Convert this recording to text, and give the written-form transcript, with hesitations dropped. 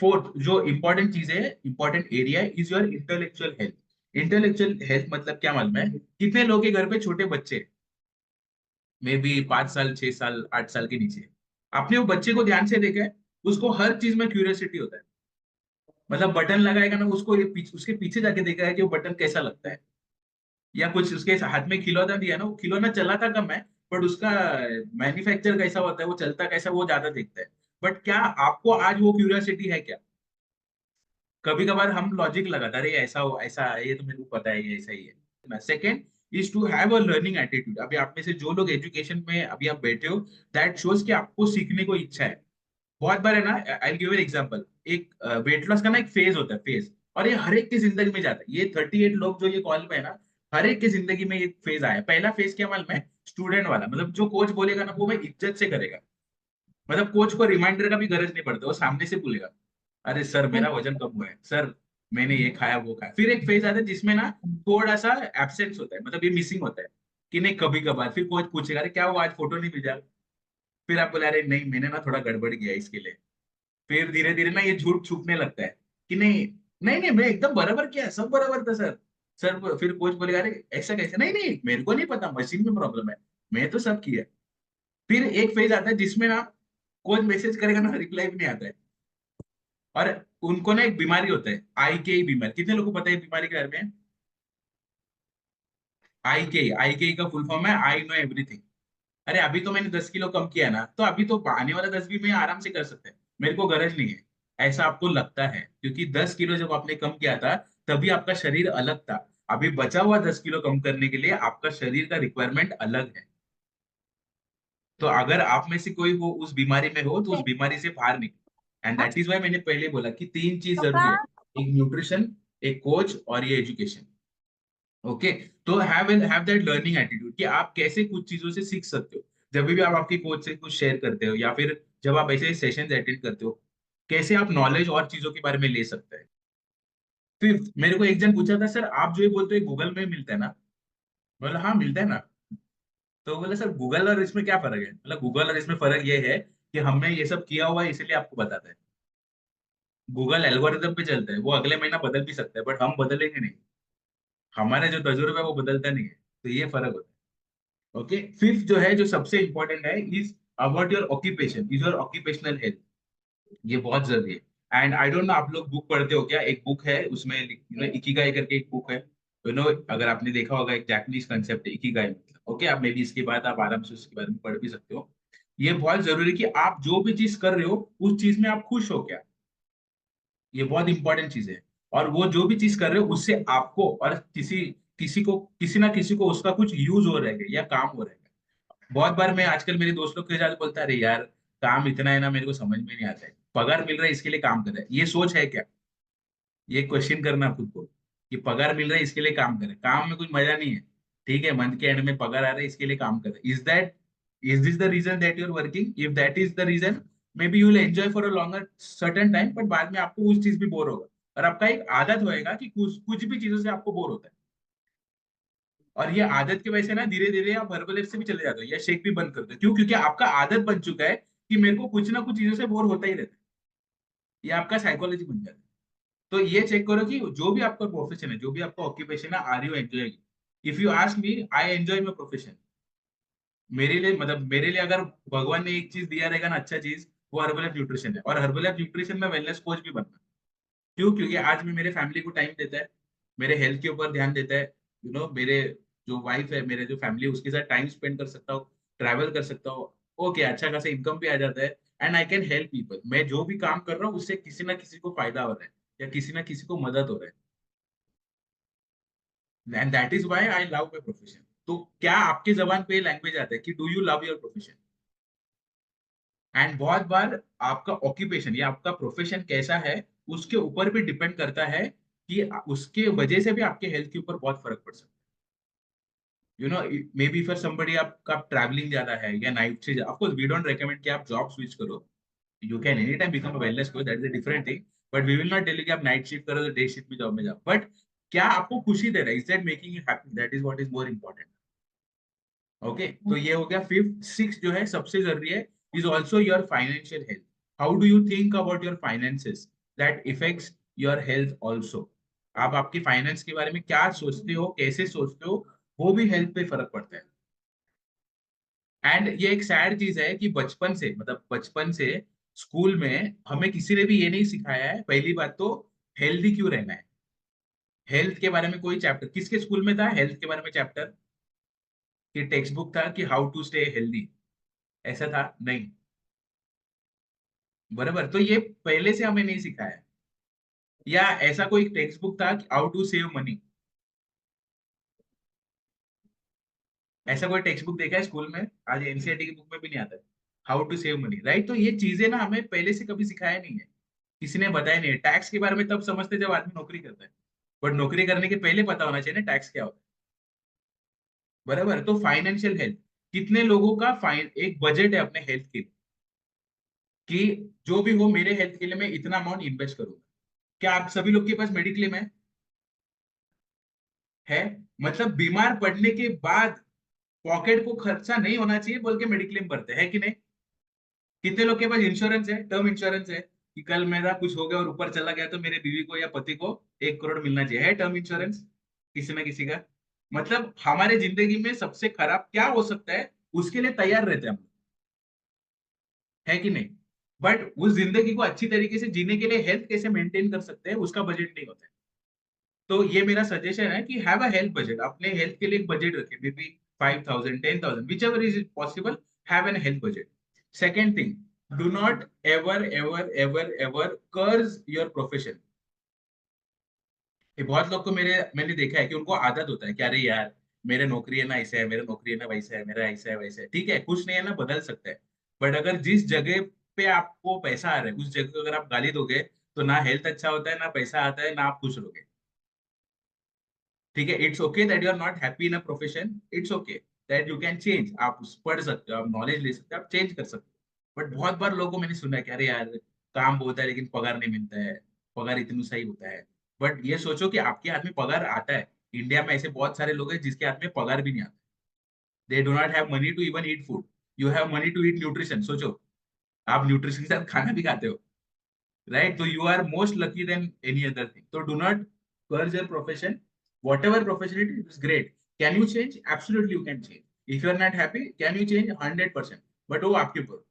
Fourth जो important चीज है, important area is your intellectual health. Intellectual health मतलब क्या मालूम है? कितने लोग के घर पे छोटे बच्चे, मे बी 5 साल 6 साल 8 साल के नीचे, आपने वो बच्चे को ध्यान से देखा है? उसको हर चीज में क्यूरियोसिटी होता है। मतलब बटन लगाएगा ना, उसको उसके पीछे जाके देखा है कि वो बटन कैसा लगता है। या कुछ उसके हाथ में खिलौना दिया ना, वो खिलौना चलाता कम है, बट उसका मैन्युफैक्चर कैसा होता है, वो चलता कैसा, वो ज्यादा देखता है। बट क्या आपको आज वो क्यूरियोसिटी है क्या? कभी कभार हम लॉजिक लगाते हैं, अरे ऐसा हो, ऐसा है, ये तो मेरे को पता है, ये ऐसा ही है। Second is to have a learning attitude. अभी आप में से जो लोग एजुकेशन में अभी आप बैठे हो, दैट शोज कि आपको सीखने को इच्छा है। बहुत बार है ना, आई गिव एन एग्जांपल, एक वेट लॉस का ना एक फेज होता है, फेज। और ये हर एक की जिंदगी में जाता है। ये 38 लोग जो ये कॉल पे है ना, हर एक की जिंदगी में ये फेज आया। पहला फेज क्या मालूम है? स्टूडेंट वाला। मतलब जो कोच बोलेगा ना, वो मैं इज्जत से करेगा। मतलब कोच को रिमाइंडर का भी गरज नहीं पड़ता, वो सामने से बोलेगा, अरे सर मेरा वजन कम हुआ है, सर मैंने ये खाया वो खाया। फिर एक फेज आता है जिसमें ना थोड़ा सा एब्सेंस होता है, मतलब ये मिसिंग होता है कि नहीं, कभी कभार। फिर कोच पूछेगा, अरे क्या हुआ आज, फोटो नहीं भेजा? फिर आप बोले, अरे नहीं मैंने ना थोड़ा गड़बड़ किया इसके लिए। फिर धीरे धीरे ना ये झूठ छुपने लगता है कि नहीं नहीं नहीं, मैं एकदम बराबर किया, सब बराबर था सर। सर फिर कोच बोलेगा, अरे ऐसा कैसे? नहीं नहीं, मेरे को नहीं पता, मशीन में प्रॉब्लम है, मैं तो सब किया। फिर एक फेज आता है जिसमें ना कोच मैसेज करेगा ना, रिप्लाई भी नहीं आता है। और उनको ना एक बीमारी होता है, आई के बीमारी। कितने लोगों को पता है बीमारी के बारे में? आई के का फुल फॉर्म है आई नो एवरीथिंग। अरे अभी तो मैंने 10 किलो कम किया ना, तो अभी तो आने वाला 10 भी मैं आराम से कर सकते हैं, मेरे को गरज नहीं है। ऐसा आपको लगता है क्योंकि 10 किलो जब आपने कम किया था, तभी आपका शरीर अलग था। अभी बचा हुआ 10 किलो कम करने के लिए आपका शरीर का रिक्वायरमेंट अलग है। तो अगर आप में से कोई वो उस बीमारी में हो, तो उस बीमारी से बाहर निकले। एंड दैट इज वाई मैंने पहले बोला कि 3 चीज जरूरी है, एक न्यूट्रिशन, एक कोच, और ये एजुकेशन। ओके। तो हैव दैट लर्निंग एटीट्यूड कि आप कैसे कुछ चीजों से सीख सकते हो। जब भी आप आपकी कोच से कुछ शेयर करते हो, या फिर जब आप ऐसे सेशंस अटेंड करते हो, कैसे आप नॉलेज और चीजों के बारे में ले सकते हैं। फिर मेरे को एक जन पूछा था, सर आप जो ये बोलते हो गूगल में मिलता है ना? बोला हाँ मिलता है ना। तो बोले सर गूगल और इसमें क्या फर्क है? मतलब गूगल और इसमें फर्क ये है कि हमने ये सब किया हुआ है, इसलिए आपको बताते हैं। गूगल एल्गोरिदम पे चलता है, वो अगले महीना बदल भी सकता है, बट हम बदलेंगे नहीं। हमारे जो तजुर्बा है वो बदलता नहीं है। तो ये फर्क होता है। ओके। फिफ्थ जो है, जो सबसे इंपॉर्टेंट है, is about your occupation, is your occupational health. ये बहुत जरूरी है। एंड आई डोंट नो आप लोग बुक पढ़ते हो क्या? एक बुक है उसमें, इकिगाई करके एक बुक है। अगर आपने देखा होगा, एक जापानीज कंसेप्ट है इकिगाई मतलब। ओके, आप मे बी इसके बाद आप आराम से उसके बारे में पढ़ भी सकते हो। ये बहुत जरूरी है कि आप जो भी चीज कर रहे हो, उस चीज में आप खुश हो क्या। ये बहुत इंपॉर्टेंट चीज है। और वो जो भी चीज कर रहे हो, उससे आपको और किसी किसी को, किसी ना किसी को उसका कुछ यूज हो रहेगा या काम हो रहेगा। बहुत बार मैं आजकल मेरे दोस्त लोग के साथ बोलता है, अरे यार काम इतना है ना, मेरे को समझ में नहीं आता है, पगार मिल रहा है इसके लिए काम कर रहा है, ये सोच है क्या? ये क्वेश्चन करना खुद को, कि पगार मिल रहा है इसके लिए काम कर रहे हैं, काम में कुछ मजा नहीं है। ठीक है, मंथ के एंड में पगार आ रहा है इसके लिए काम कर रहे हैं, is this the reason that you are working? If that is the reason, maybe you will enjoy for a longer certain time, but बाद में आपको उस चीज भी बोर होगा। और आपका एक आदत होएगा कि कुछ कुछ भी चीजों से आपको बोर होता है। और ये आदत की वजह से ना धीरे धीरे आप हर्बल से भी चले जाते हो, या शेक भी बंद करते हो। क्यों? क्योंकि आपका आदत बन चुका है कि मेरे को कुछ ना कुछ चीजों से बोर होता ही रहता है। ये आपका साइकोलॉजी बन जाता है। तो ये चेक करो कि जो भी आपका प्रोफेशन है, जो भी आपका ऑक्यूपेशन है, are you enjoying? If you ask me, I enjoy my profession. मेरे लिए, मतलब मेरे लिए अगर भगवान ने एक चीज दिया रहेगा ना, अच्छा चीज, वो हर्बल न्यूट्रिशन है। और हर्बल न्यूट्रिशन में वेलनेस कोच भी बनना। क्यों? क्योंकि आज मैं मेरे फैमिली को टाइम देता है, मेरे हेल्थ के ऊपर ध्यान देता है। मेरे जो वाइफ है, मेरे जो फैमिली, उसके साथ टाइम स्पेंड कर सकता हूँ, ट्रैवल कर सकता हूँ। ओके, अच्छा खासा इनकम भी आ जाता है। And I can help people. मैं जो भी काम कर रहा हूँ, उससे किसी ना किसी को फायदा हो रहा है, या किसी ना किसी को मदद हो रहा है। And that is why I love my profession. तो क्या आपके जबान पे लैंग्वेज आता है कि do you love your profession? And बहुत बार आपका ऑक्यूपेशन या आपका प्रोफेशन कैसा है, उसके ऊपर भी डिपेंड करता है कि उसके वजह से भी आपके हेल्थ के ऊपर बहुत फर्क पड़ सकता है। मे बी फॉर समबडी आपका ट्रैवलिंग ज्यादा है, या नाइट से, of course we don't recommend कि आप जॉब स्विच करो। You can any time become a wellness coach, that is a different thing. But we will not tell you कि आप नाइट शिफ्ट करो तो डे शिफ्ट में job में जाओ। बट क्या आपको खुशी दे रहा है? Is that making you happy? That is what is more important. Okay, तो ये हो गया फिफ्थ। सिक्स जो है सबसे जरूरी है, is also your financial health. How do you think about your finances? That effects your health also. आप आपकी फाइनेंस के बारे में क्या सोचते हो, कैसे सोचते हो, वो भी हेल्थ पे फर्क पड़ता है। एंड ये एक सैड चीज है कि बचपन से, मतलब बचपन से स्कूल में हमें किसी ने भी ये नहीं सिखाया है, पहली बात तो हेल्दी क्यों रहना है। हेल्थ के बारे में कोई चैप्टर किसके स्कूल में था, हेल्थ के बारे में चैप्टर कि टेक्स्ट बुक था कि हाउ टू स्टे हेल्दी, ऐसा था नहीं। बराबर, तो ये पहले से हमें नहीं सिखाया। या ऐसा कोई टेक्स्ट बुक था कि हाउ टू सेव मनी, ऐसा कोई टेक्स्ट बुक देखा है स्कूल में? आज एनसीईआरटी की बुक में भी नहीं आता है how to save money, right? तो ये चीजें ना हमें पहले से कभी सिखाया नहीं है, किसी ने बताया नहीं है। टैक्स के बारे में तब समझते जब आदमी नौकरी करता है, बट नौकरी करने के पहले पता होना चाहिए ना टैक्स क्या होता है। बराबर, तो फाइनेंशियल हेल्थ, कितने लोगों का फाइन एक बजट है अपने हेल्थ के लिए कि जो भी हो मेरे हेल्थ के लिए मैं इतना अमाउंट इन्वेस्ट करूंगा। क्या आप सभी लोग के पास मेडिक्लेम है? मतलब बीमार पड़ने के बाद पॉकेट को खर्चा नहीं होना चाहिए बोल के मेडिक्लेम भरते हैं कि नहीं? कितने लोग के पास इंश्योरेंस है, टर्म इंश्योरेंस है कि कल मेरा कुछ हो गया और ऊपर चला गया तो मेरे बीवी को या पति को 1 करोड़ मिलना चाहिए, है टर्म इंश्योरेंस किसी ना किसी का? मतलब हमारे जिंदगी में सबसे खराब क्या हो सकता है उसके लिए तैयार रहते हैं हम, है कि नहीं? बट उस जिंदगी को अच्छी तरीके से जीने के लिए हेल्थ कैसे मेंटेन कर सकते हैं उसका बजट नहीं होता है। तो ये मेरा सजेशन है कि हैव अ हेल्थ बजट, अपने हेल्थ के लिए एक बजट रखें, may be 5,000 10,000 which ever is possible, have an health budget. Second thing, do not ever ever ever ever कर्ज योर प्रोफेशन। ये बहुत लोग को मैंने देखा है कि उनको आदत होता है कि अरे यार मेरे नौकरी है ना ऐसा है, मेरे नौकरी है ना वैसा है, मेरा ऐसा है वैसा है, ठीक है कुछ नहीं है ना, बदल सकता है। बट अगर जिस जगह पे आपको पैसा आ रहा है उस जगह को अगर आप गाली दोगे तो ना हेल्थ अच्छा होता है, ना पैसा आता है, ना आप खुश रहोगे। ठीक है, it's okay that you are not happy in a profession, it's okay that you can change, आप पढ़ सकते हो, आप नॉलेज ले सकते हो, आप चेंज कर सकते हो। बट बहुत बार लोगों को मैंने सुना है कि अरे यार काम बहुत है लेकिन पगार नहीं मिलता है, पगार इतनी सही होता है। बट ये सोचो कि आपके हाथ में पगार आता है, इंडिया में ऐसे बहुत सारे लोग हैं जिसके हाथ में पगार भी नहीं आता, they do not have money to even eat food, you have money to eat nutrition. सोचो, आप न्यूट्रिशन के साथ खाना भी खाते हो, right? So you are most lucky than any other thing. So do not curse your profession. Whatever profession it is great. Can you change? Absolutely, you can change. If you are not happy, can you change? 100%. But वो आपके ऊपर